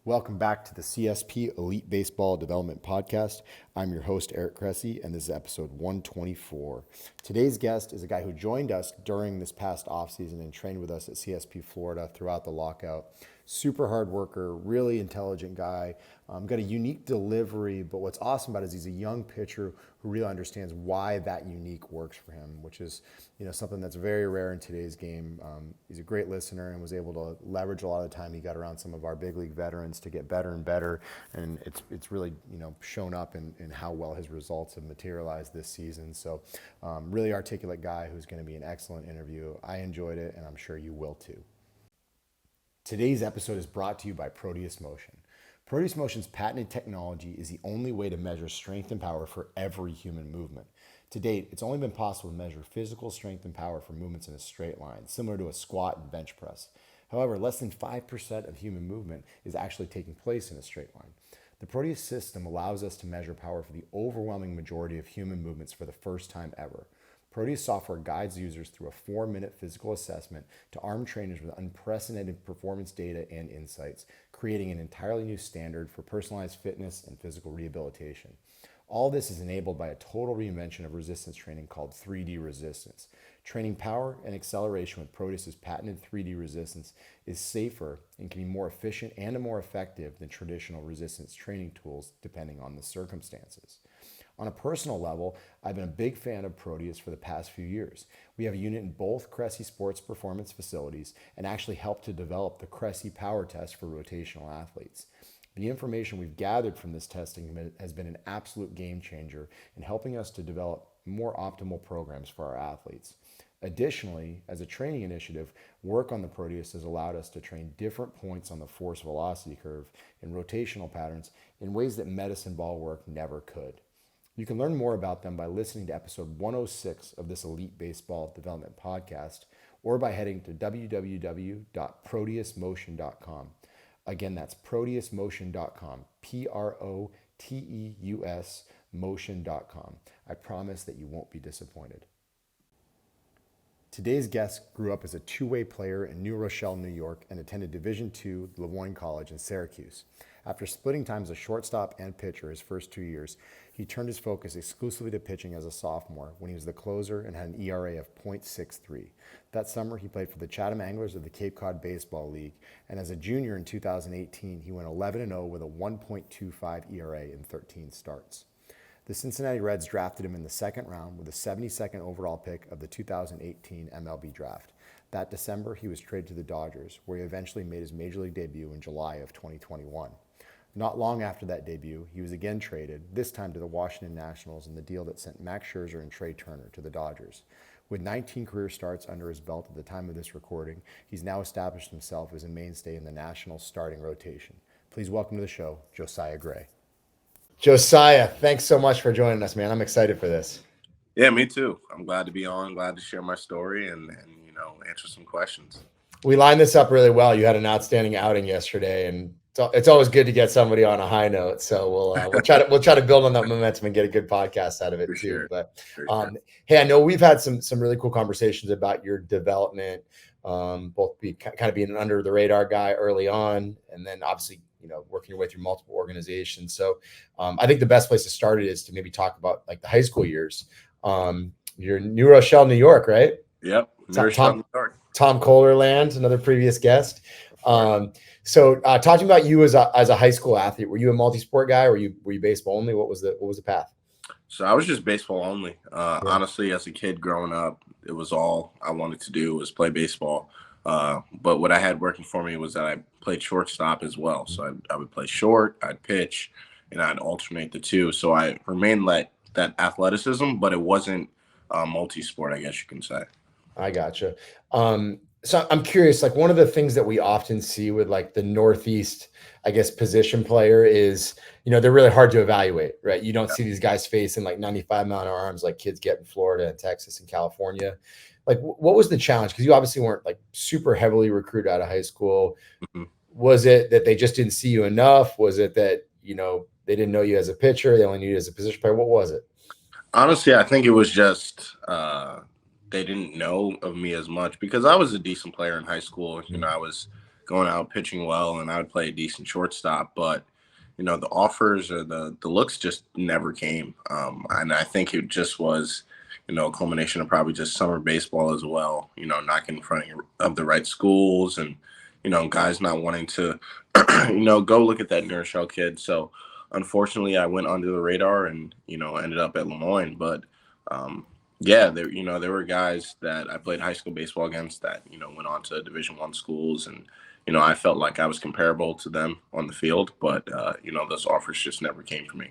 Welcome back to the CSP Elite Baseball Development Podcast. I'm your host, Eric Cressey, and this is episode 124. Today's guest is a guy who joined us during this past offseason and trained with us at CSP Florida throughout the lockout. Super hard worker, really intelligent guy, got a unique delivery, but what's awesome about it is he's a young pitcher who really understands why that unique works for him, which is something that's very rare in today's game. He's a great listener and was able to leverage a lot of the time he got around some of our big league veterans to get better and better, and it's really shown up in how well his results have materialized this season. So really articulate guy who's going to be an excellent interview. I enjoyed it, and I'm sure you will too. Today's episode is brought to you by Proteus Motion. Proteus Motion's patented technology is the only way to measure strength and power for every human movement. To date, it's only been possible to measure physical strength and power for movements in a straight line, similar to a squat and bench press. However, less than 5% of human movement is actually taking place in a straight line. The Proteus system allows us to measure power for the overwhelming majority of human movements for the first time ever. Proteus software guides users through a 4-minute physical assessment to arm trainers with unprecedented performance data and insights, creating an entirely new standard for personalized fitness and physical rehabilitation. All this is enabled by a total reinvention of resistance training called 3D resistance. Training power and acceleration with Proteus's patented 3D resistance is safer and can be more efficient and more effective than traditional resistance training tools, depending on the circumstances. On a personal level, I've been a big fan of Proteus for the past few years. We have a unit in both Cressey sports performance facilities and actually helped to develop the Cressey power test for rotational athletes. The information we've gathered from this testing has been an absolute game changer in helping us to develop more optimal programs for our athletes. Additionally, as a training initiative, work on the Proteus has allowed us to train different points on the force velocity curve and rotational patterns in ways that medicine ball work never could. You can learn more about them by listening to episode 106 of this Elite Baseball Development Podcast or by heading to www.proteusmotion.com. Again, that's proteusmotion.com, Proteus motion.com. I promise that you won't be disappointed. Today's guest grew up as a two-way player in New Rochelle, New York, and attended Division II Lemoyne College in Syracuse. After splitting time as a shortstop and pitcher his first 2 years, he turned his focus exclusively to pitching as a sophomore when he was the closer and had an ERA of .63. That summer, he played for the Chatham Anglers of the Cape Cod Baseball League, and as a junior in 2018, he went 11-0 with a 1.25 ERA in 13 starts. The Cincinnati Reds drafted him in the second round with the 72nd overall pick of the 2018 MLB draft. That December, he was traded to the Dodgers, where he eventually made his major league debut in July of 2021. Not long after that debut, he was again traded, this time to the Washington Nationals in the deal that sent Max Scherzer and Trey Turner to the Dodgers. With 19 career starts under his belt at the time of this recording, he's now established himself as a mainstay in the Nationals starting rotation. Please welcome to the show, Josiah Gray. Josiah, thanks so much for joining us, man. I'm excited for this. Yeah, me too. I'm glad to be on, glad to share my story and answer some questions. We lined this up really well. You had an outstanding outing yesterday, and it's always good to get somebody on a high note. So we'll try to build on that momentum and get a good podcast out of it For too. sure. But hey, I know we've had some really cool conversations about your development, both kind of being an under the radar guy early on, and then obviously working your way through multiple organizations. So I think the best place to start is to maybe talk about like the high school years. You're in New Rochelle, New York, right? Yep. New Rochelle, New York. Tom Kohlerland, another previous guest. So talking about you as a high school athlete, were you a multi-sport guy, or were you baseball only? What was the path? So I was just baseball only. Honestly, as a kid growing up, it was all I wanted to do was play baseball. But what I had working for me was that I played shortstop as well. So I would play short, I'd pitch, and I'd alternate the two. So I remained like that athleticism, but it wasn't multi-sport, I guess you can say. I gotcha. So I'm curious, like one of the things that we often see with like the Northeast, I guess, position player is, they're really hard to evaluate, right? You don't see these guys facing like 95-mile-an-hour arms like kids get in Florida and Texas and California. Like, what was the challenge? Because you obviously weren't like super heavily recruited out of high school. Mm-hmm. Was it that they just didn't see you enough? Was it that, they didn't know you as a pitcher? They only knew you as a position player? What was it? Honestly, I think it was just they didn't know of me as much because I was a decent player in high school. I was going out pitching well, and I would play a decent shortstop. But the offers or the looks just never came. And I think it just was, a culmination of probably just summer baseball as well. Not getting in front of the right schools, and guys not wanting to, go look at that nurse shell kid. So unfortunately, I went under the radar and ended up at Lemoyne. But yeah, there were guys that I played high school baseball against that went on to Division I schools, and I felt like I was comparable to them on the field, but those offers just never came for me.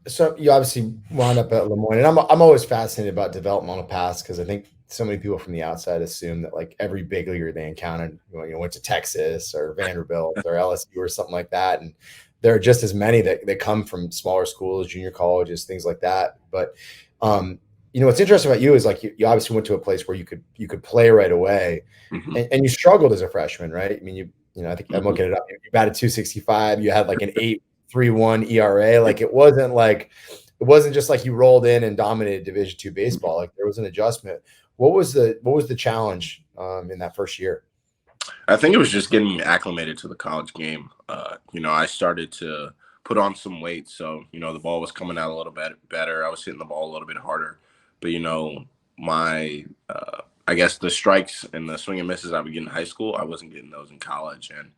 So you obviously wound up at Lemoyne, and I'm always fascinated about developmental paths because I think so many people from the outside assume that like every big leaguer they encountered, went to Texas or Vanderbilt or LSU or something like that, and there are just as many that come from smaller schools, junior colleges, things like that. But what's interesting about you is like you obviously went to a place where you could play right away, Mm-hmm. and you struggled as a freshman, right? I mean, I think I'm looking it up. You batted 265. You had like an 8.31 ERA. Like it wasn't just like you rolled in and dominated Division II baseball. Like there was an adjustment. What was the challenge in that first year? I think it was just getting acclimated to the college game. I started to put on some weight, so the ball was coming out a little bit better. I was hitting the ball a little bit harder, but my I guess the strikes and the swing and misses I would get in high school, I wasn't getting those in college. And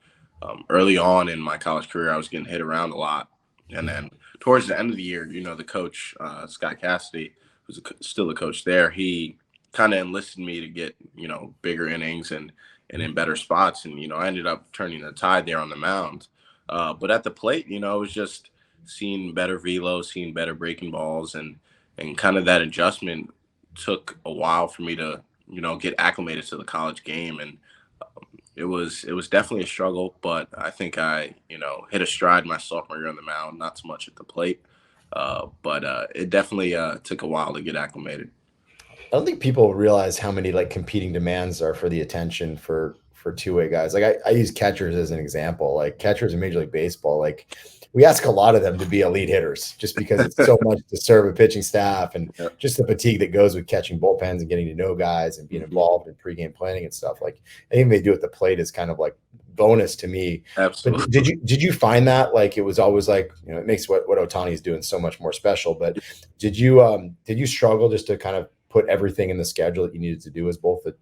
early on in my college career, I was getting hit around a lot. And then towards the end of the year, the coach Scott Cassidy, who's still the coach there, he kind of enlisted me to get bigger innings and in better spots. And, I ended up turning the tide there on the mound. But at the plate, it was just seeing better velo, seeing better breaking balls, and kind of that adjustment took a while for me to, get acclimated to the college game. And it was definitely a struggle, but I think I, hit a stride my sophomore year on the mound, not so much at the plate. But it definitely took a while to get acclimated. I don't think people realize how many like competing demands are for the attention for two-way guys. Like I use catchers as an example. Like catchers in Major League Baseball, like we ask a lot of them to be elite hitters just because it's so much to serve a pitching staff and Yep. just the fatigue that goes with catching bullpens and getting to know guys and being involved in pregame planning and stuff. Like anything they do at the plate is kind of like bonus to me. Absolutely. But did you find that like it was always like, it makes what Ohtani is doing so much more special. But did you struggle just to kind of put everything in the schedule that you needed to do as both a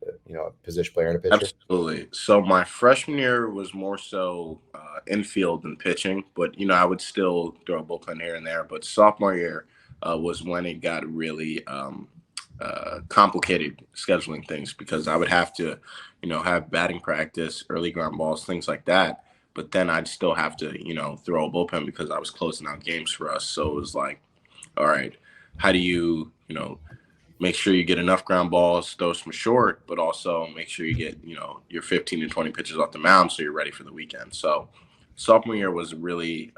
position player and a pitcher? Absolutely. So my freshman year was more so infield than pitching, but I would still throw a bullpen here and there. But sophomore year was when it got really complicated scheduling things, because I would have to, have batting practice, early ground balls, things like that. But then I'd still have to, throw a bullpen because I was closing out games for us. So it was like, all right, how do you, make sure you get enough ground balls, throw some short, but also make sure you get, your 15 to 20 pitches off the mound so you're ready for the weekend. So sophomore year was a really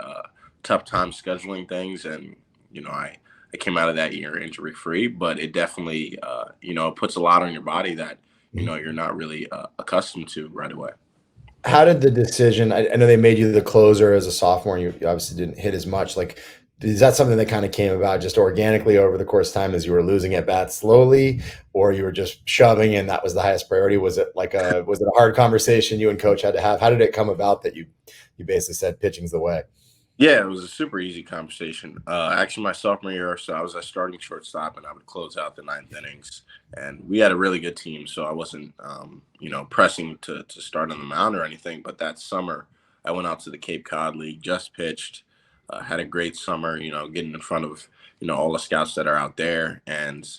tough time scheduling things. And, I came out of that year injury free, but it definitely, it puts a lot on your body that, you're not really accustomed to right away. How did the decision? I know they made you the closer as a sophomore, and you obviously didn't hit as much. Like, is that something that kind of came about just organically over the course of time as you were losing at bats slowly, or you were just shoving and that was the highest priority? Was it a hard conversation you and coach had to have? How did it come about that you basically said pitching's the way? Yeah, it was a super easy conversation. Actually, my sophomore year, so I was a starting shortstop, and I would close out the ninth innings. And we had a really good team, so I wasn't, pressing to start on the mound or anything. But that summer, I went out to the Cape Cod League, just pitched, had a great summer. Getting in front of all the scouts that are out there, and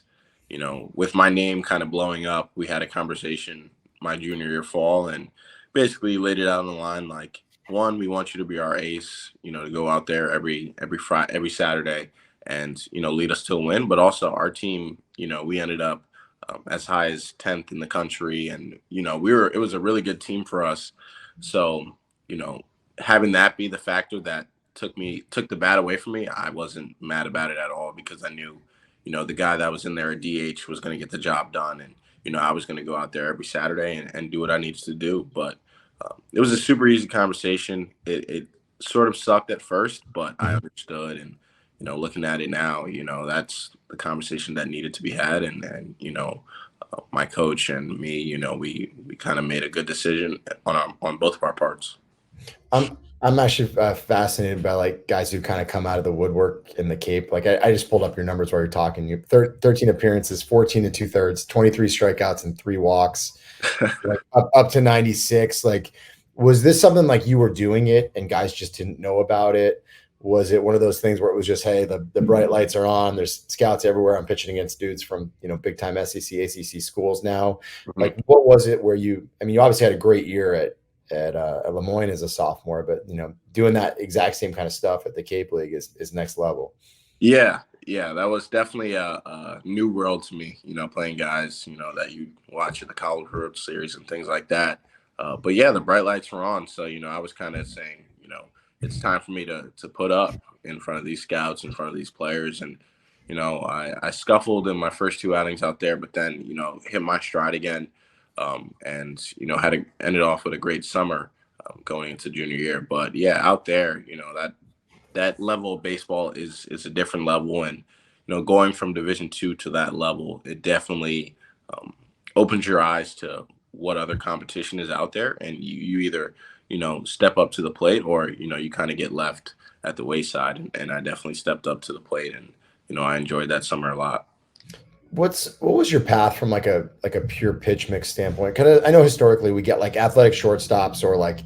with my name kind of blowing up, we had a conversation my junior year fall, and basically laid it out on the line like, one, we want you to be our ace, to go out there every Friday, every Saturday, and lead us to a win. But also our team, we ended up as high as 10th in the country, and it was a really good team for us. So having that be the factor that took the bat away from me, I wasn't mad about it at all, because I knew the guy that was in there at DH was going to get the job done, and I was going to go out there every Saturday and do what I needed to do. But it was a super easy conversation. It sort of sucked at first, but I understood. And, looking at it now, that's the conversation that needed to be had. And my coach and me, we kind of made a good decision on both of our parts. I'm actually fascinated by like guys who kind of come out of the woodwork in the Cape. Like I just pulled up your numbers while you're talking. You 13 appearances, 14 and 2/3, 23 strikeouts and 3 walks, like up to 96. Like, was this something like you were doing it and guys just didn't know about it? Was it one of those things where it was just, hey, the bright lights are on, there's scouts everywhere, I'm pitching against dudes from, big time SEC, ACC schools now. Mhm. Like, what was it where you obviously had a great year at Lemoyne as a sophomore, but doing that exact same kind of stuff at the Cape League is next level. Yeah, that was definitely a new world to me, playing guys, that you watch at the College World Series and things like that. But yeah, the bright lights were on. So, I was kind of saying, it's time for me to put up in front of these scouts, in front of these players. And, I scuffled in my first 2 outings out there, but then, hit my stride again. And, ended off with a great summer going into junior year. But yeah, out there, that level of baseball is a different level, and going from Division II to that level, it definitely um, opens your eyes to what other competition is out there, and you either step up to the plate, or you kind of get left at the wayside, and I definitely stepped up to the plate, and I enjoyed that summer a lot. What was your path from like a pure pitch mix standpoint? Because I know historically we get like athletic shortstops or like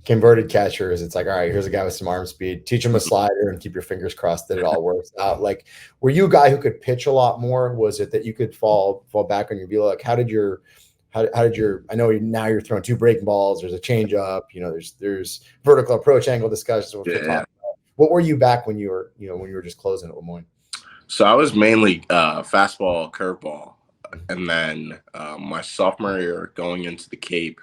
converted catchers. It's like, all right, here's a guy with some arm speed. Teach him a slider and keep your fingers crossed that it all works out. Like, were you a guy who could pitch a lot more? Was it that you could fall back on your velo? Like, how did your I know now you're throwing 2 breaking balls. There's a change up. There's vertical approach angle discussions, which we'll Yeah. talk about. What were you back when you were just closing at Lemoyne? So I was mainly fastball, curveball, and then my sophomore year going into the Cape,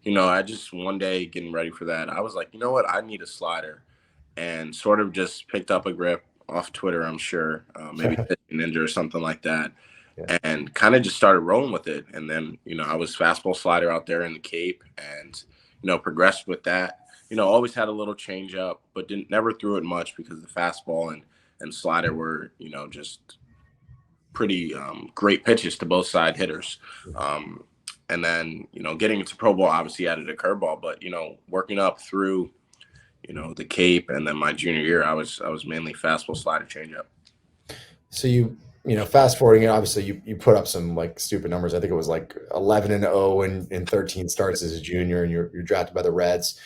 I just one day getting ready for that, I was like, you know what, I need a slider, and sort of just picked up a grip off Twitter, I'm sure, maybe Ninja or something like that, Yeah. and kind of just started rolling with it. And then I was fastball slider out there in the Cape, and progressed with that. Always had a little change up, but didn't never threw it much because the fastball and slider were just pretty great pitches to both side hitters. Um, and then getting into pro ball obviously added a curveball, but working up through the Cape and then my junior year, I was mainly fastball, slider, changeup. So fast forwarding it, obviously you put up some like stupid numbers. I think it was like 11-0 in 13 starts as a junior, and you're drafted by the Reds.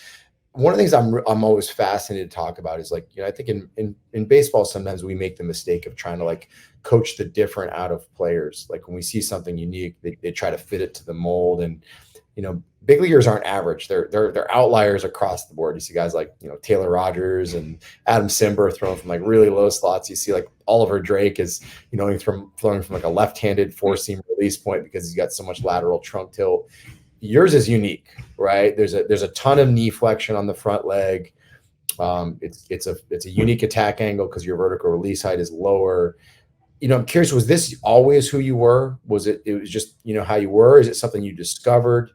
One of the things I'm always fascinated to talk about is like, I think in baseball sometimes we make the mistake of trying to like coach the different out of players. Like when we see something unique, they try to fit it to the mold. And big leaguers aren't average. They're outliers across the board. You see guys like Taylor Rogers and Adam Simber throwing from like really low slots. You see like Oliver Drake is throwing from like a left-handed four-seam release point because he's got so much lateral trunk tilt. Yours is unique, right? There's a ton of knee flexion on the front leg. It's a unique attack angle because your vertical release height is lower. I'm curious, was this always who you were? It was just, how you were? Is it something you discovered?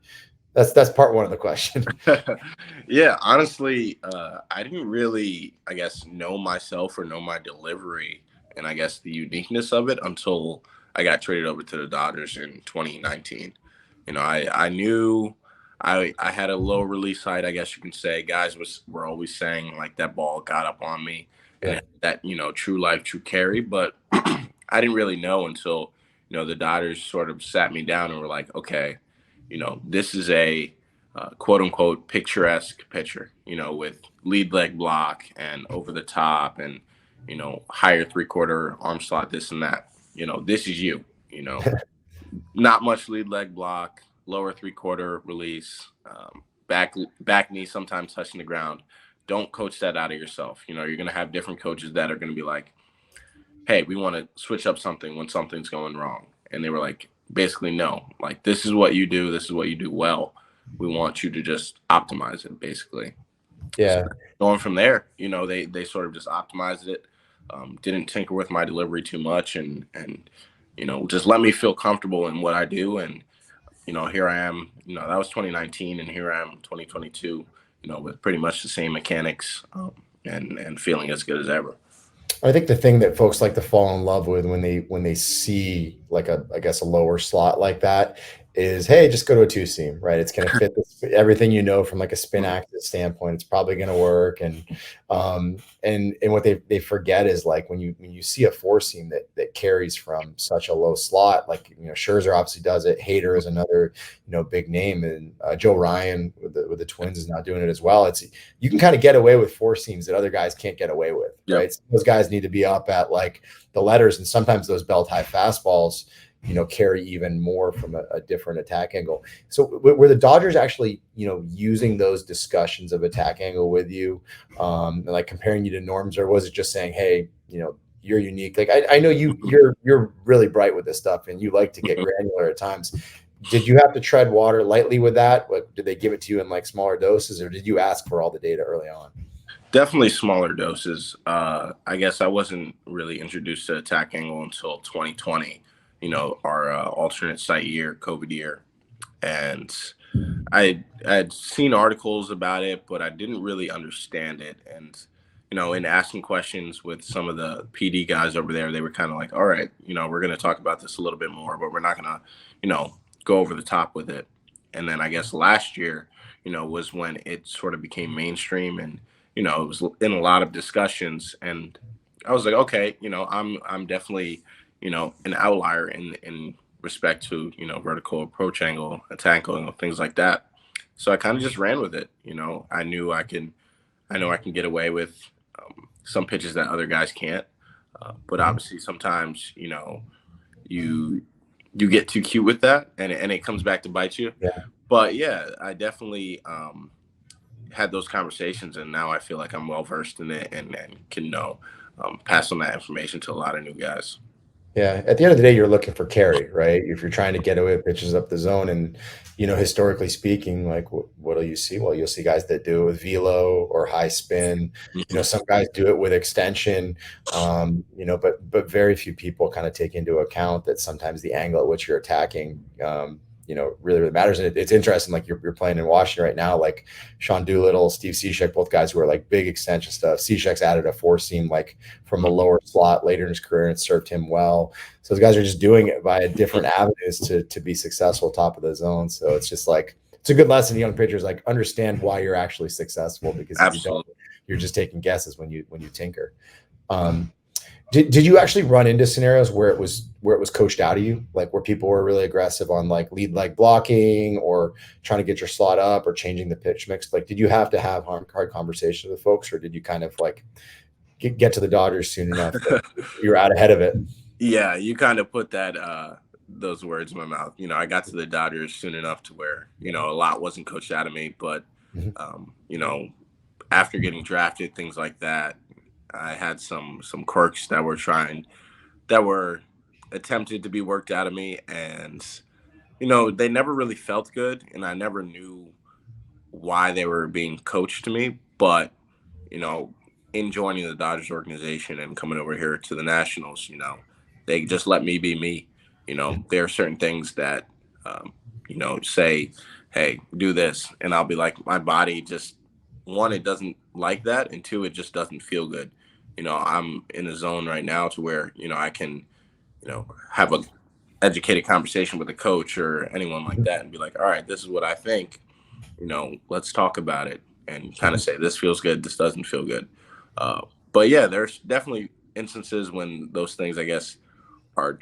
That's part one of the question. Yeah, honestly, I didn't really, I guess, know myself or know my delivery and I guess the uniqueness of it until I got traded over to the Dodgers in 2019. I knew I had a low release height, I guess you can say. Guys were always saying like that ball got up on me and Yeah. that, true life, true carry. But I didn't really know until, the Dodgers sort of sat me down and were like, okay, this is a quote unquote picturesque pitcher, with lead leg block and over the top and, higher 3/4 arm slot, this and that. This is you, not much lead leg block, lower 3/4 release, back knee sometimes touching the ground. Don't coach that out of yourself. You're going to have different coaches that are going to be like, hey, we want to switch up something when something's going wrong. And they were like, basically, no, like this is what you do. This is what you do well. We want you to just optimize it, basically. So Yeah. going from there, they sort of just optimized it. Didn't tinker with my delivery too much, and just let me feel comfortable in what I do. And here I am. That was 2019, and here I am 2022. With pretty much the same mechanics, and feeling as good as ever. I think the thing that folks like to fall in love with when they see like a I guess a lower slot like that is, hey, just go to a two seam, right? It's going to fit everything you know from like a spin Mhm. axis standpoint. It's probably going to work, and what they forget is like when you see a four seam that carries from such a low slot, like Scherzer obviously does it. Hader is another big name, and Joe Ryan with the Twins is not doing it as well. It's you can kind of get away with four seams that other guys can't get away with, Yep. right? So those guys need to be up at like the letters, and sometimes those belt high fastballs, carry even more from a different attack angle. So were the Dodgers actually, using those discussions of attack angle with you, and like comparing you to norms, or was it just saying, hey, you're unique? Like I know you're really bright with this stuff, and you like to get granular at times. Did you have to tread water lightly with that? What did they give it to you in like smaller doses, or did you ask for all the data early on? Definitely smaller doses. I guess I wasn't really introduced to attack angle until 2020, our alternate site year, COVID year. And I'd seen articles about it, but I didn't really understand it. And in asking questions with some of the PD guys over there, they were kind of like, "All right, we're going to talk about this a little bit more, but we're not going to, go over the top with it." And then I guess last year, was when it sort of became mainstream, and it was in a lot of discussions. And I was like, okay, I'm definitely, an outlier in respect to vertical approach angle, attack angle, things like that. So I kind of just ran with it. I know I can get away with some pitches that other guys can't. But Mhm. obviously, sometimes you you get too cute with that, and it comes back to bite you. Yeah. But yeah, I definitely had those conversations, and now I feel like I'm well versed in it, and can pass on that information to a lot of new guys. Yeah, at the end of the day, you're looking for carry, right? If you're trying to get away with pitches up the zone, and historically speaking, like what do you see? Well, you'll see guys that do it with velo or high spin. Mhm. Some guys do it with extension. But very few people kind of take into account that sometimes the angle at which you're attacking, really matters. And it's interesting. Like you're playing in Washington right now, like Sean Doolittle, Steve Cishek, both guys who are like big extension stuff. Cishek's added a four seam like from a lower slot later in his career, and it served him well. So those guys are just doing it via different avenues to be successful top of the zone. So it's just like it's a good lesson to young pitchers, like understand why you're actually successful, because if you don't, Absolutely. you're just taking guesses when you tinker. Um, did you actually run into scenarios where it was coached out of you, like where people were really aggressive on like lead leg blocking or trying to get your slot up or changing the pitch mix? Like, did you have to have hard conversations with folks, or did you kind of like get to the Dodgers soon enough that you were out ahead of it? Yeah, you kind of put that those words in my mouth. I got to the Dodgers soon enough to where a lot wasn't coached out of me, but Mhm. after getting drafted, things like that, I had some quirks that were attempted to be worked out of me, and they never really felt good, and I never knew why they were being coached to me. But you know, in joining the Dodgers organization and coming over here to the Nationals, they just let me be me. There are certain things that, say, hey, do this. And I'll be like, my body just, one, it doesn't like that. And two, it just doesn't feel good. I'm in a zone right now to where, I can, have a educated conversation with a coach or anyone like Mhm. that and be like, all right, this is what I think, let's talk about it and kind of Mhm. say this feels good, this doesn't feel good. Uh, but yeah, there's definitely instances when those things, I guess, are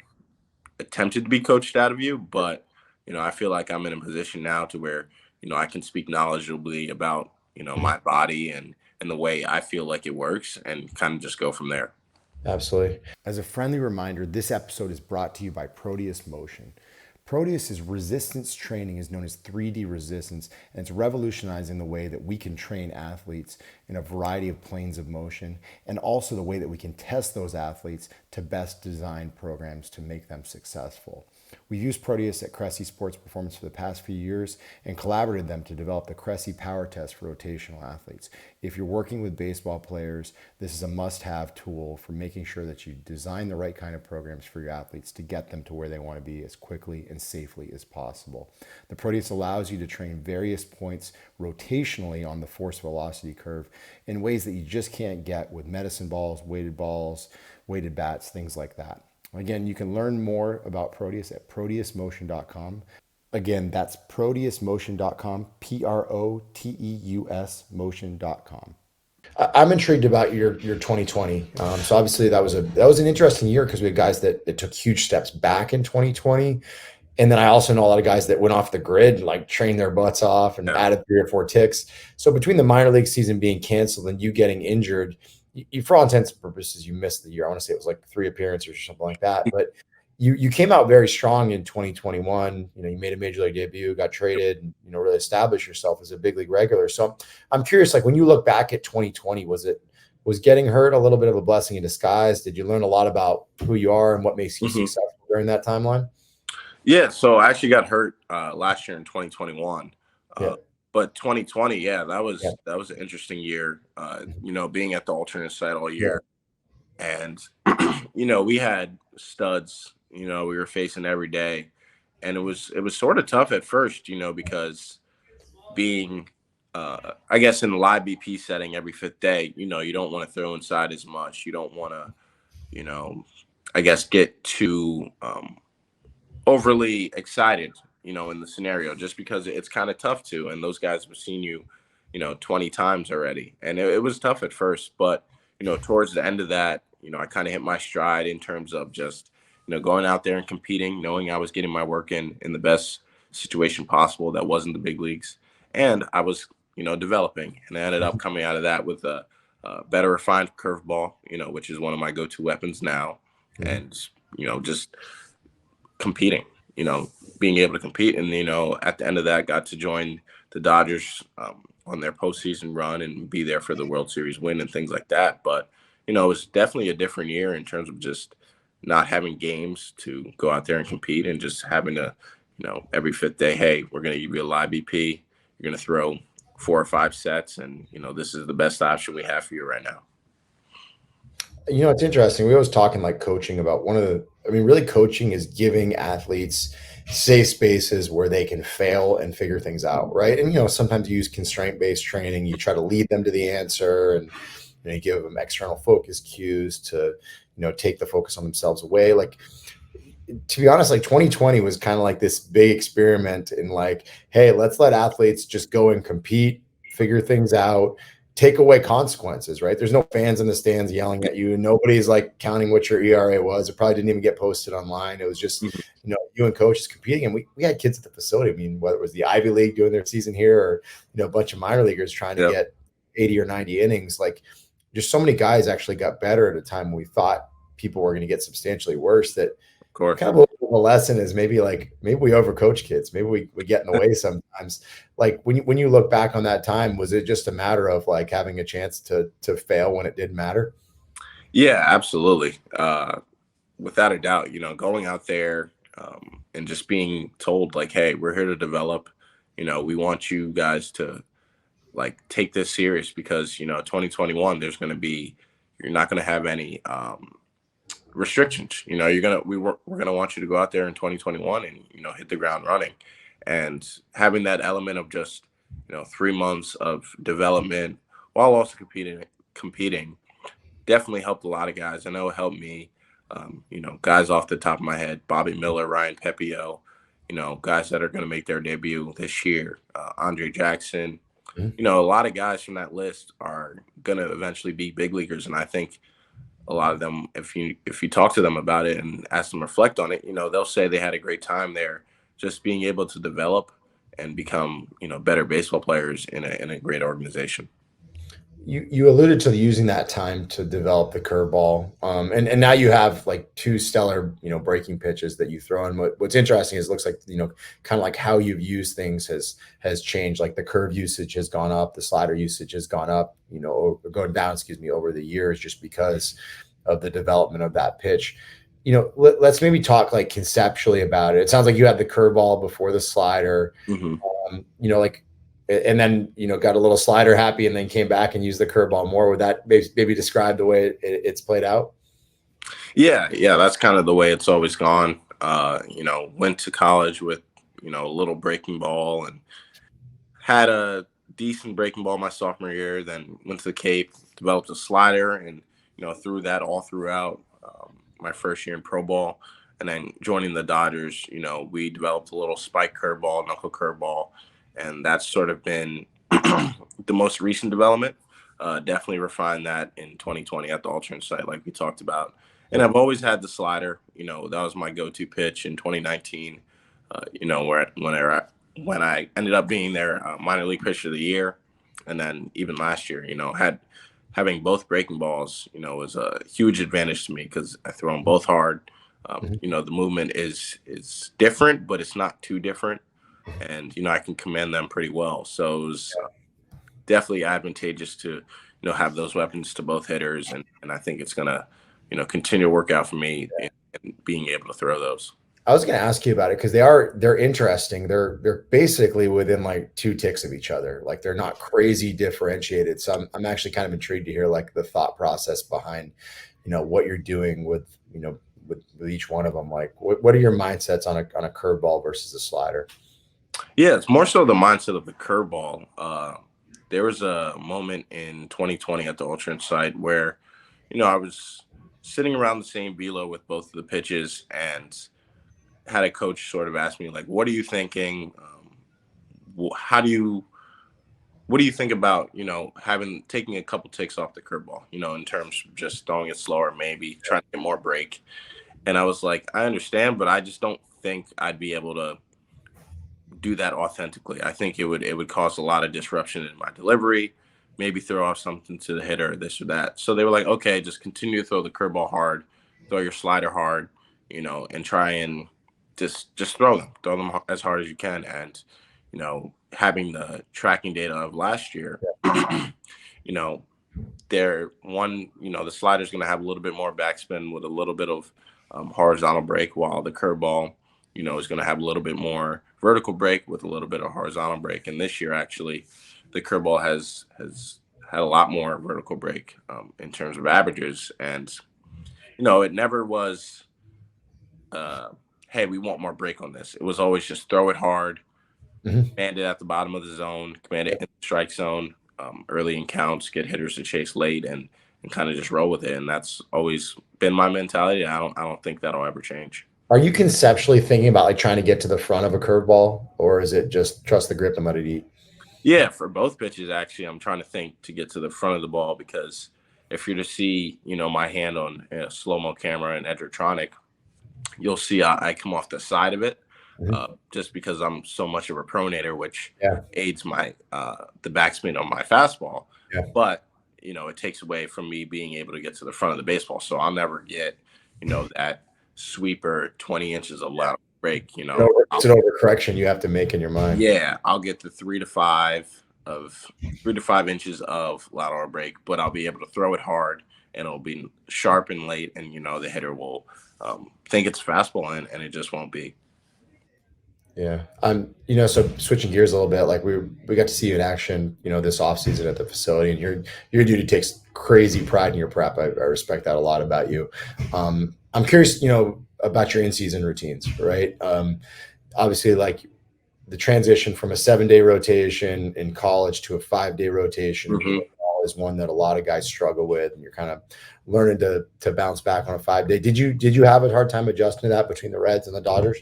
attempted to be coached out of you. But I feel like I'm in a position now to where I can speak knowledgeably about Mhm. my body and the way I feel like it works, and kind of just go from there. Absolutely. As a friendly reminder, this episode is brought to you by Proteus Motion. Proteus's resistance training is known as 3D resistance, and it's revolutionizing the way that we can train athletes in a variety of planes of motion, and also the way that we can test those athletes to best design programs to make them successful. We've used Proteus at Cressi Sports Performance for the past few years and collaborated them to develop the Cressi Power Test for rotational athletes. If you're working with baseball players, this is a must-have tool for making sure that you design the right kind of programs for your athletes to get them to where they want to be as quickly and safely as possible. The Proteus allows you to train various points rotationally on the force velocity curve in ways that you just can't get with medicine balls, weighted bats, things like that. Again, you can learn more about Proteus at proteusmotion.com. Again, that's proteusmotion.com, Proteus motion.com. I'm intrigued about your 2020. So obviously that was an interesting year because we had guys that took huge steps back in 2020. And then I also know a lot of guys that went off the grid, like trained their butts off and added 3 or 4 ticks. So between the minor league season being canceled and you getting injured, you for all intents and purposes, you missed the year. I want to say it was like 3 appearances or something like that. But you came out very strong in 2021. You made a major league debut, got traded, and really established yourself as a big league regular. So I'm curious, like when you look back at 2020, was getting hurt a little bit of a blessing in disguise? Did you learn a lot about who you are and what makes you successful during that timeline? Yeah, so I actually got hurt last year in 2021. Yeah. But 2020, that was an interesting year. Being at the alternate site all year, and we had studs. We were facing every day, and it was sort of tough at first. Because being, I guess in the live BP setting every 5th day, you don't want to throw inside as much. You don't want to, I guess get too overly excited, in the scenario, just because it's kind of tough to, and those guys have seen you, 20 times already. And it was tough at first, but, towards the end of that, I kind of hit my stride in terms of just, going out there and competing, knowing I was getting my work in the best situation possible. That wasn't the big leagues. And I was, developing, and I ended up coming out of that with a better refined curveball, which is one of my go-to weapons now. And, just competing, being able to compete. And, at the end of that, got to join the Dodgers on their postseason run and be there for the World Series win and things like that. But, it was definitely a different year in terms of just not having games to go out there and compete, and just having to, every 5th day, hey, we're going to give you a live BP. You're going to throw 4 or 5 sets, and, this is the best option we have for you right now. It's interesting. We always talk in like coaching about really coaching is giving athletes safe spaces where they can fail and figure things out. Right. And, sometimes you use constraint-based training. You try to lead them to the answer, and you give them external focus cues to, take the focus on themselves away. Like, to be honest, like 2020 was kind of like this big experiment in like, hey, let's let athletes just go and compete, figure things out, take away consequences, right? There's no fans in the stands yelling at you. Nobody's like counting what your ERA was. It probably didn't even get posted online. It was just, you and coaches competing. And we had kids at the facility. I mean, whether it was the Ivy League doing their season here, or, a bunch of minor leaguers trying to get 80 or 90 innings. Like, just so many guys actually got better at a time when we thought people were going to get substantially worse. That kind of a lesson is maybe we overcoach kids. Maybe we get in the way sometimes. Like when you look back on that time, was it just a matter of like having a chance to fail when it didn't matter? Yeah, absolutely. Without a doubt, going out there and just being told like, hey, we're here to develop, we want you guys to like take this serious, because, 2021, you're not going to have any restrictions. We're going to want you to go out there in 2021 and, hit the ground running. And having that element of just, 3 months of development while also competing definitely helped a lot of guys. I know it helped me. Guys off the top of my head, Bobby Miller, Ryan Pepio, guys that are going to make their debut this year, Andre Jackson. A lot of guys from that list are going to eventually be big leaguers. And I think a lot of them, if you talk to them about it and ask them to reflect on it, they'll say they had a great time there, just being able to develop and become, better baseball players in a great organization. You alluded to using that time to develop the curveball, and now you have like 2 stellar breaking pitches that you throw in. What's interesting is it looks like kind of like how you've used things has changed. Like the curve usage has gone up, the slider usage has gone up, or going down, over the years, just because of the development of that pitch. let's maybe talk like conceptually about it. It sounds like you had the curveball before the slider, Mm-hmm. like, and then, got a little slider happy and then came back and used the curveball more. Would that maybe describe the way it's played out? Yeah, that's kind of the way it's always gone. Went to college with, a little breaking ball and had a decent breaking ball my sophomore year, then went to the Cape, developed a slider, and, threw that all throughout my first year in pro ball. And then joining the Dodgers, we developed a little spike curveball, knuckle curveball, and that's sort of been the most recent development. Definitely refined that in 2020 at the alternate site, like we talked about. And I've always had the slider. That was my go-to pitch in 2019. When I ended up being their minor league pitcher of the year, and then even last year, having both breaking balls, was a huge advantage to me because I throw them both hard. The movement is different, but it's not too different, and I can command them pretty well. So it was definitely advantageous to have those weapons to both hitters, and I think it's gonna continue to work out for me in being able to throw those. I was going to ask you about it because they're interesting. They're basically within like two ticks of each other. Like they're not crazy differentiated. So I'm actually kind of intrigued to hear like the thought process behind, what you're doing with, with each one of them. Like what are your mindsets on a curveball versus a slider? Yeah, it's more so the mindset of the curveball. There was a moment in 2020 at the alternate site where, I was sitting around the same velo with both of the pitches and had a coach sort of ask me like, "What are you thinking? How do you? What do you think about having taking a couple ticks off the curveball? In terms of just throwing it slower, maybe trying to get more break." And I was like, "I understand, but I just don't think I'd be able to do that authentically. I think it would cause a lot of disruption in my delivery, maybe throw off something to the hitter, this or that." So they were like, "Okay, just continue to throw the curveball hard, throw your slider hard, and try and just throw them as hard as you can." And having the tracking data of last year, you know, the slider's going to have a little bit more backspin with a little bit of horizontal break, while the curveball, is going to have a little bit more vertical break with a little bit of horizontal break. And this year, actually, the curveball has had a lot more vertical break in terms of averages. And it never was, hey, we want more break on this. It was always just throw it hard, Mhm. command it at the bottom of the zone, command it in the strike zone, early in counts, get hitters to chase late, and kind of just roll with it. And that's always been my mentality. I don't think that'll ever change. Are you conceptually thinking about like trying to get to the front of a curveball, or is it just trust the grip and let it eat? Yeah, for both pitches, actually, I'm trying to think to get to the front of the ball, because if you're to see, my hand on a slow-mo camera and Edgertronic, you'll see I come off the side of it, Mhm. just because I'm so much of a pronator, which Yeah, aids my the backspin on my fastball. yeah. But it takes away from me being able to get to the front of the baseball. So I'll never get that sweeper 20 inches of lateral break. It's an overcorrection you have to make in your mind. Yeah, I'll get the 3 to 5 inches of lateral break, but I'll be able to throw it hard, and it'll be sharp and late, and the hitter will think it's fastball, and it just won't be. Yeah. So switching gears a little bit, like we got to see you in action, this offseason at the facility, and your dude takes crazy pride in your prep. I respect that a lot about you. I'm curious, about your in-season routines, right? Obviously, like the transition from a 7-day rotation in college to a 5-day rotation Hmm. is one that a lot of guys struggle with, and you're kind of learning to bounce back on a 5-day. Did you have a hard time adjusting to that between the Reds and the Dodgers?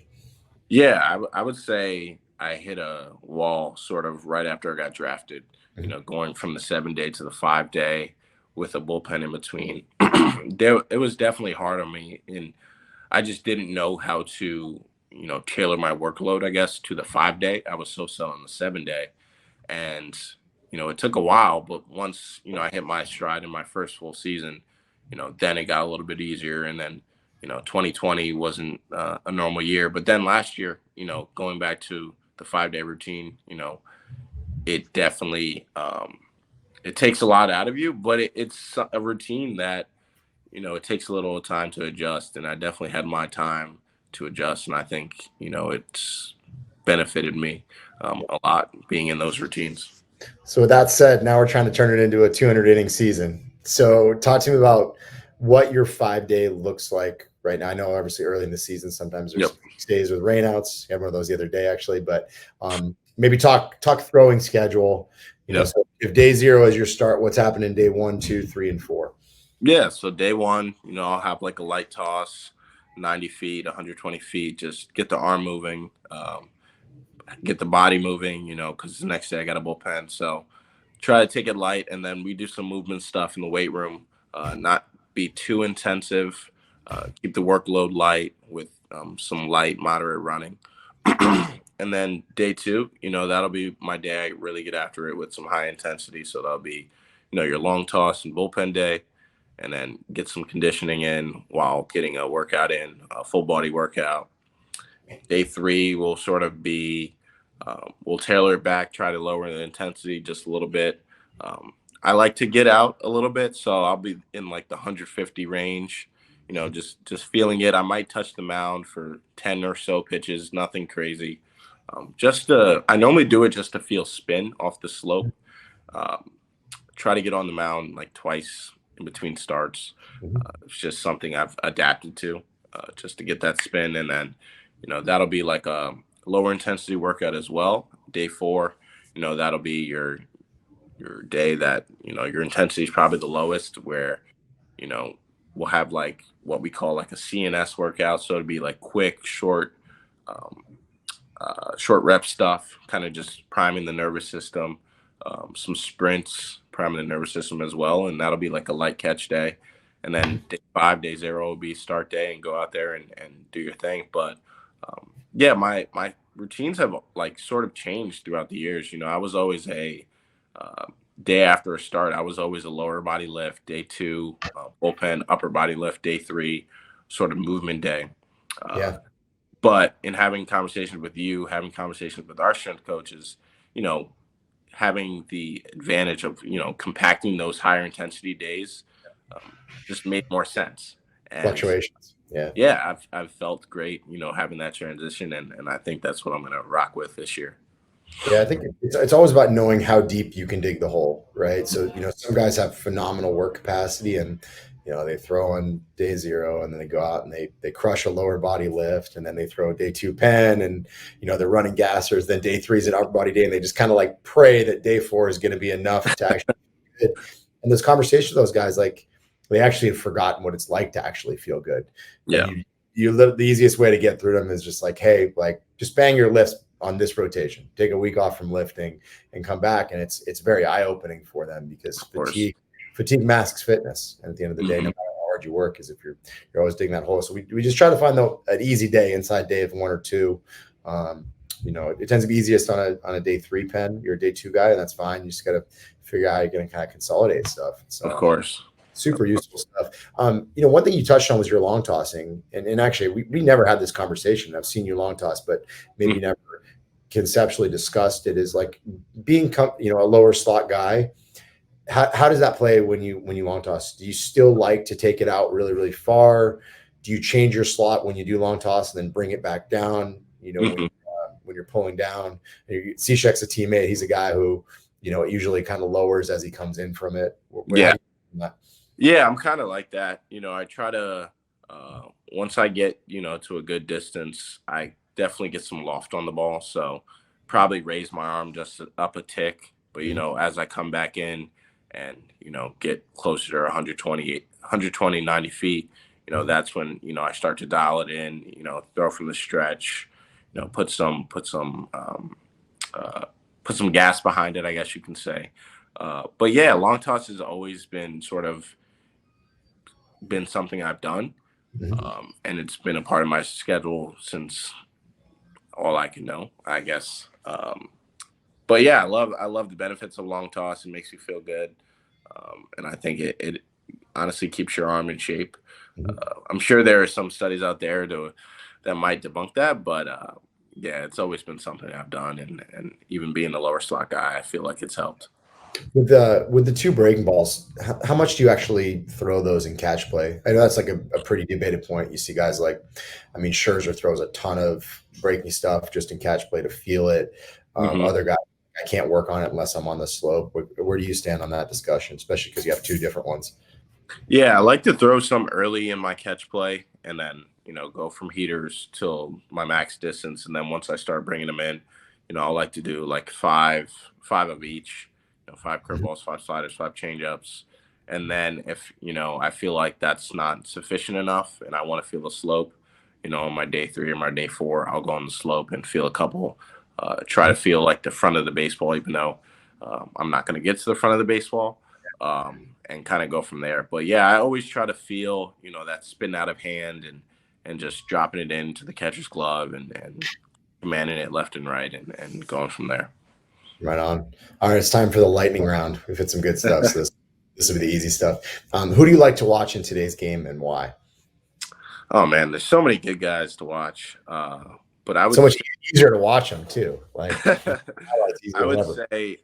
Yeah, I would say I hit a wall sort of right after I got drafted. Mhm. Going from the 7-day to the 5-day with a bullpen in between. It was definitely hard on me, and I just didn't know how to tailor my workload, I guess, to the 5-day. I was so on the 7-day, and it took a while, but once I hit my stride in my first full season, then it got a little bit easier. And then 2020 wasn't a normal year, but then last year, going back to the 5-day routine, it definitely it takes a lot out of you, but it's a routine that it takes a little time to adjust, and I definitely had my time to adjust, and I think it's benefited me a lot being in those routines. So with that said, now we're trying to turn it into a 200 inning season. So talk to me about what your 5 day looks like right now. I know obviously early in the season, sometimes Yep. there's days with rainouts. I had one of those the other day actually, but maybe talk throwing schedule. Yep. So if day 0 is your start, what's happening day 1, 2, 3, and 4? Yeah. So day one, I'll have like a light toss, 90 feet, 120 feet, just get the arm moving, get the body moving, because the next day I got a bullpen. So try to take it light, and then we do some movement stuff in the weight room, not be too intensive, keep the workload light with some light, moderate running. And then day 2, that'll be my day. I really get after it with some high intensity. So that'll be, your long toss and bullpen day, and then get some conditioning in while getting a workout in, a full body workout. Day 3 will sort of be, we'll tailor it back, try to lower the intensity just a little bit. I like to get out a little bit, so I'll be in like the 150 range, just feeling it. I might touch the mound for 10 or so pitches, nothing crazy. I normally do it just to feel spin off the slope. Um, Try to get on the mound like twice in between starts. It's just something I've adapted to, just to get that spin. And then, that'll be like a lower intensity workout as well. Day 4, that'll be your day that, your intensity is probably the lowest, where, you know, we'll have like what we call like a CNS workout. So it'd be like quick, um, short rep stuff, kind of just priming the nervous system, some sprints, priming the nervous system as well. And that'll be like a light catch day. And then day 5, day 0 will be start day and go out there and do your thing. But yeah, my routines have like sort of changed throughout the years. I was always a uh, day after a start, I was always a lower body lift. Day 2, bullpen, upper body lift. Day 3, sort of movement day. Uh, Yeah. but in having conversations with you, having conversations with our strength coaches, you know, having the advantage of, compacting those higher intensity days, just made more sense. And Fluctuations. Yeah. yeah, I've felt great, having that transition. And I think that's what I'm going to rock with this year. Yeah, I think it's always about knowing how deep you can dig the hole, right? So, some guys have phenomenal work capacity and, they throw on day 0 and then they go out and they crush a lower body lift and then they throw day 2 pen and, they're running gassers. Then day 3 is an upper body day and they just kind of like pray that day 4 is going to be enough to actually fit. And those conversations with those guys, like they actually have forgotten what it's like to actually feel good. Yeah, And the easiest way to get through them is just like, hey, like just bang your lifts on this rotation, take a week off from lifting and come back. And it's very eye-opening for them because fatigue masks fitness. And at the end of the day, no matter how hard you work, is if you're always digging that hole. So we just try to find an easy day inside day of 1 or 2. It tends to be easiest on a day 3 pen. You're a day 2 guy, and that's fine. You just got to figure out how you're going to kind of consolidate stuff. So of course. super useful stuff. One thing you touched on was your long tossing, and actually we never had this conversation. I've seen you long toss, but maybe never conceptually discussed it. Is like being a lower slot guy. How does that play when you long toss? Do you still like to take it out really, really far? Do you change your slot when you do long toss and then bring it back down? When you're pulling down, Cishek's a teammate. He's a guy who, it usually kind of lowers as he comes in from it. Yeah. Yeah, I'm kind of like that. I try to, once I get, to a good distance, I definitely get some loft on the ball. So probably raise my arm just up a tick. But, as I come back in and, get closer to 120, 90 feet, that's when, I start to dial it in, throw from the stretch, put some gas behind it, I guess you can say. But yeah, long toss has always been been something I've done. And it's been a part of my schedule since all I can know, I guess. But yeah, I love the benefits of long toss. It makes you feel good. And I think it honestly keeps your arm in shape. I'm sure there are some studies out there that might debunk that, but yeah, it's always been something I've done. And even being a lower slot guy, I feel like it's helped. With the two breaking balls, how much do you actually throw those in catch play? I know that's like a pretty debated point. You see guys like, I mean, Scherzer throws a ton of breaking stuff just in catch play to feel it. Hmm. Other guys, I can't work on it unless I'm on the slope. Where do you stand on that discussion, especially because you have two different ones? Yeah, I like to throw some early in my catch play and then, go from heaters till my max distance. And then once I start bringing them in, I like to do like five of each, five Mhm. curveballs, five sliders, five changeups. And then if, I feel like that's not sufficient enough and I want to feel the slope, on my day 3 or my day 4, I'll go on the slope and feel a couple, try to feel like the front of the baseball, even though I'm not going to get to the front of the baseball, and kind of go from there. But yeah, I always try to feel, that spin out of hand and just dropping it into the catcher's glove and commanding it left and right and going from there. Right on. All right, it's time for the lightning round. We've hit some good stuff. So this will be the easy stuff. Who do you like to watch in today's game and why? Oh man, there's so many good guys to watch. But I So would much say easier to watch them too. Like highlights I easier than would ever. say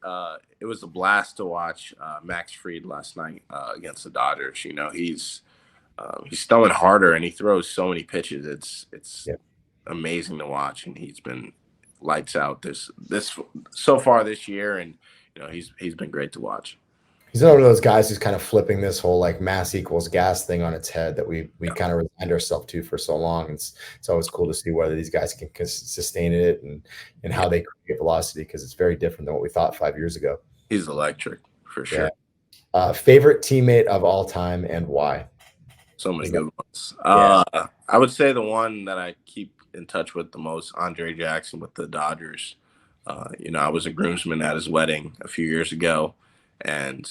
it was a blast to watch Max Fried last night against the Dodgers. He's throwing harder and he throws so many pitches. It's Yeah. amazing to watch, and he's been lights out this so far this year, and he's been great to watch. He's one of those guys who's kind of flipping this whole like mass equals gas thing on its head that we Yeah, kind of resigned ourselves to for so long. It's always cool to see whether these guys can sustain it and yeah, how they create velocity because it's very different than what we thought 5 years ago. he's electric for Yeah. sure. Favorite teammate of all time and why? So many Is that good ones. yeah? I would say the one that I keep in touch with the most, Andre Jackson with the Dodgers. I was a groomsman at his wedding a few years ago, and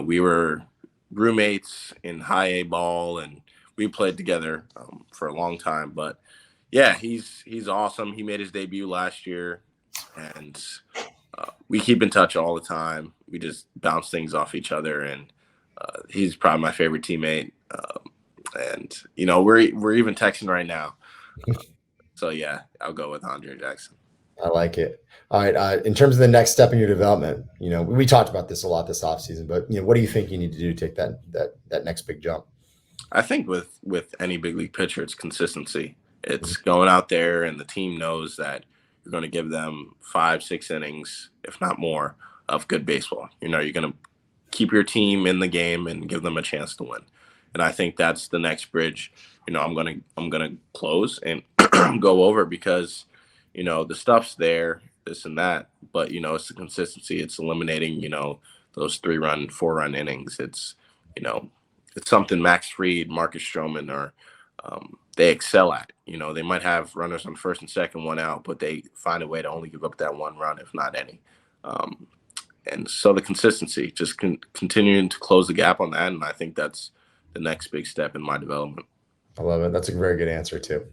we were roommates in high A ball, and we played together for a long time. But yeah, he's awesome. He made his debut last year, and we keep in touch all the time. We just bounce things off each other, and he's probably my favorite teammate. And we're even texting right now. So yeah, I'll go with Andre Jackson. I like it. All right. In terms of the next step in your development, we talked about this a lot this offseason, but what do you think you need to do to take that next big jump? I think with any big league pitcher, it's consistency. It's going out there and the team knows that you're going to give them 5, 6 innings, if not more, of good baseball. You're going to keep your team in the game and give them a chance to win. And I think that's the next bridge. I'm gonna close and go over because the stuff's there, this and that, but it's the consistency. It's eliminating those 3-run, 4-run innings. You know it's something Max Fried, Marcus Stroman are they excel at. They might have runners on first and second, one out, but they find a way to only give up that one run, if not any. Um, and so the consistency, just continuing to close the gap on that, and I think that's the next big step in my development. I love it. That's a very good answer too.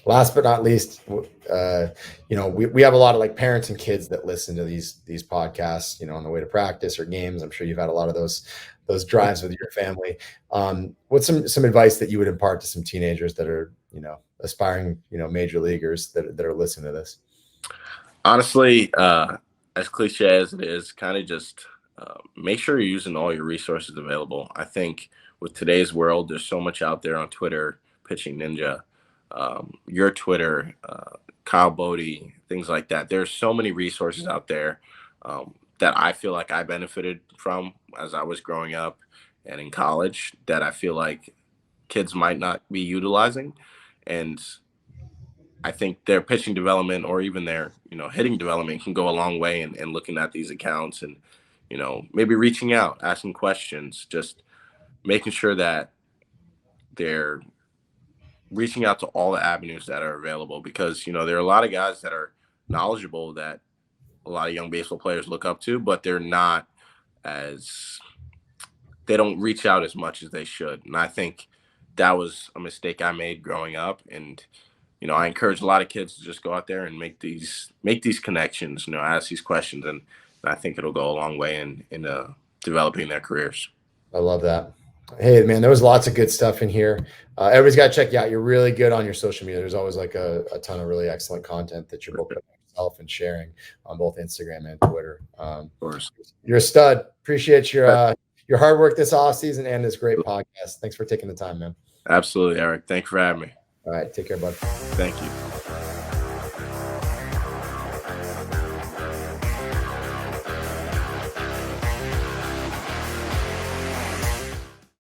Last but not least, we have a lot of like parents and kids that listen to these podcasts, on the way to practice or games. I'm sure you've had a lot of those drives with your family. What's some advice that you would impart to some teenagers that are, aspiring, major leaguers that are listening to this? Honestly, as cliche as it is, kind of just make sure you're using all your resources available. I think with today's world, there's so much out there on Twitter, Pitching Ninja, your Twitter, Kyle Bodie, things like that. There's so many resources out there that I feel like I benefited from as I was growing up and in college that I feel like kids might not be utilizing. And I think their pitching development or even their, hitting development can go a long way in looking at these accounts and, maybe reaching out, asking questions, just making sure that they're reaching out to all the avenues that are available because, there are a lot of guys that are knowledgeable that a lot of young baseball players look up to, but they're not as, they don't reach out as much as they should. And I think that was a mistake I made growing up. And I encourage a lot of kids to just go out there and make these connections, ask these questions, and I think it'll go a long way in developing their careers. I love that. Hey, man, there was lots of good stuff in here. Everybody's got to check you out. You're really good on your social media. There's always like a ton of really excellent content that you're both putting yourself and sharing on both Instagram and Twitter. Of course. You're a stud. Appreciate your hard work this offseason and this great podcast. Thanks for taking the time, man. Absolutely, Eric. Thank you for having me. All right. Take care, bud. Thank you.